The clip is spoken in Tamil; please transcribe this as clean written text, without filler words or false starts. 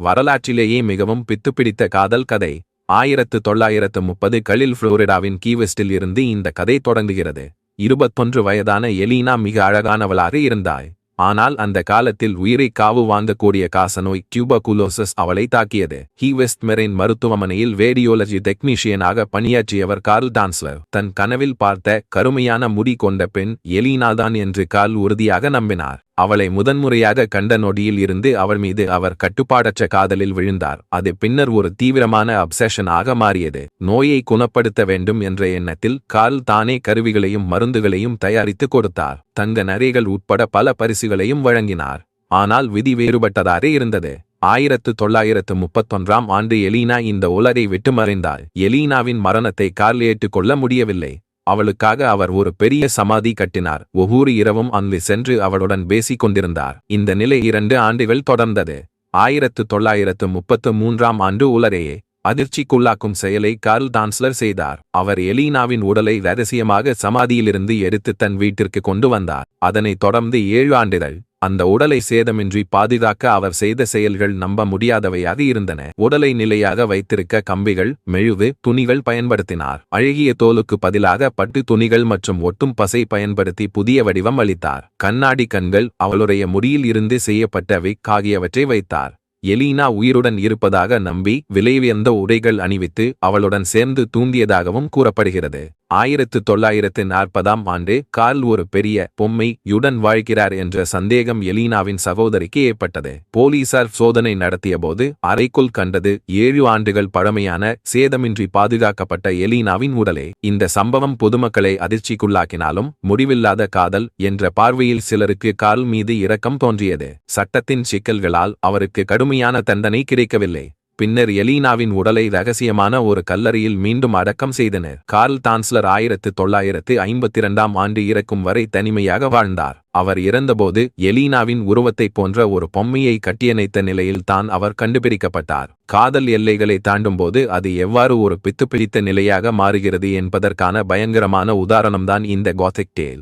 வரலாற்றிலேயே மிகவும் பித்துப்பிடித்த காதல் கதை. 1930களில் புளோரிடாவின் கீ வெஸ்டில் இருந்து இந்த கதை தொடங்குகிறது. 21 வயதான எலீனா மிக அழகானவளாக இருந்தாள். ஆனால் அந்த காலத்தில் உயிரை காவு வாங்கக்கூடிய காசநோய் டியூபர்குலோசிஸ் அவளை தாக்கியது. கீ வெஸ்ட் மெரைன் மருத்துவமனையில் ரேடியோலஜி டெக்னீஷியனாக பணியாற்றியவர் கார்ல் டான்ஸ்லர் தன் கனவில் பார்த்த கருமையான முடி கொண்ட பெண் எலீனாதான் என்று கார்ல் உறுதியாக நம்பினார். அவளை முதன்முறையாக கண்ட நொடியில் இருந்து அவள் மீது அவர் கட்டுப்பாடற்ற காதலில் விழுந்தார். அது பின்னர் ஒரு தீவிரமான அப்சஷனாக மாறியது. நோயை குணப்படுத்த வேண்டும் என்ற எண்ணத்தில் கார்ல் தானே கருவிகளையும் மருந்துகளையும் தயாரித்து கொடுத்தார். தங்க நகைகள் உட்பட பல பரிசுகளையும் வழங்கினார். ஆனால் விதி வேறுபட்டதாக இருந்தது. 1931ஆம் ஆண்டு எலீனா இந்த உலகை விட்டு மறைந்தாள். எலீனாவின் மரணத்தை கார்ல் ஏற்றுக்கொள்ள முடியவில்லை. அவளுக்காக அவர் ஒரு பெரிய சமாதி கட்டினார். ஒவ்வொரு இரவும் அங்கு சென்று அவளுடன் பேசிக் கொண்டிருந்தார். இந்த நிலை 2 ஆண்டுகள் தொடர்ந்தது. 1933ஆம் ஆண்டு உலகையே அதிர்ச்சிக்குள்ளாக்கும் செயலை கார்ல் டான்ஸ்லர் செய்தார். அவர் எலீனாவின் உடலை ரகசியமாக சமாதியிலிருந்து எடுத்து தன் வீட்டிற்கு கொண்டு வந்தார். அதனைத் தொடர்ந்து 7 ஆண்டுகள் அந்த உடலை சேதமின்றி பாதுகாக்க அவர் செய்த செயல்கள் நம்ப முடியாதவையாக இருந்தன. உடலை நிலையாக வைத்திருக்க கம்பிகள், மெழுகு, துணிகள் பயன்படுத்தினார். அழகிய தோலுக்கு பதிலாக பட்டு துணிகள் மற்றும் ஒட்டும் பசை பயன்படுத்தி புதிய வடிவம் அளித்தார். கண்ணாடி கண்கள், அவளுடைய முடியில் இருந்து செய்யப்பட்ட விக் ஆகியவற்றை வைத்தார். எலீனா உயிருடன் இருப்பதாக நம்பி விலையுயர்ந்த உடைகள் அணிவித்து அவளுடன் சேர்ந்து தூண்டியதாகவும் கூறப்படுகிறது. 1940ஆம் ஆண்டு கார்ல் ஒரு பெரிய பொம்மை யுடன் வாழ்கிறார் என்ற சந்தேகம் எலீனாவின் சகோதரிக்கு ஏற்பட்டது. போலீசார் சோதனை நடத்தியபோது அறைக்குள் கண்டது 7 ஆண்டுகள் பழமையான சேதமின்றி பாதுகாக்கப்பட்ட எலீனாவின் உடலே. இந்த சம்பவம் பொதுமக்களை அதிர்ச்சிக்குள்ளாக்கினாலும் முடிவில்லாத காதல் என்ற பார்வையில் சிலருக்கு கார்ல் மீது இரக்கம் தோன்றியது. சட்டத்தின் சிக்கல்களால் அவருக்கு கடுமையான தண்டனை கிடைக்கவில்லை. பின்னர் எலீனாவின் உடலை ரகசியமான ஒரு கல்லறையில் மீண்டும் அடக்கம் செய்தனர். கார்ல் டான்ஸ்லர் 1952ஆம் ஆண்டு இறக்கும் வரை தனிமையாக வாழ்ந்தார். அவர் இறந்தபோது எலீனாவின் உருவத்தைப் போன்ற ஒரு பொம்மையை கட்டியணைத்த நிலையில் தான் அவர் கண்டுபிடிக்கப்பட்டார். காதல் எல்லைகளை தாண்டும்போது அது எவ்வாறு ஒரு பித்துப்பிடித்த நிலையாக மாறுகிறது என்பதற்கான பயங்கரமான உதாரணம்தான் இந்த காத்திக் டேல்.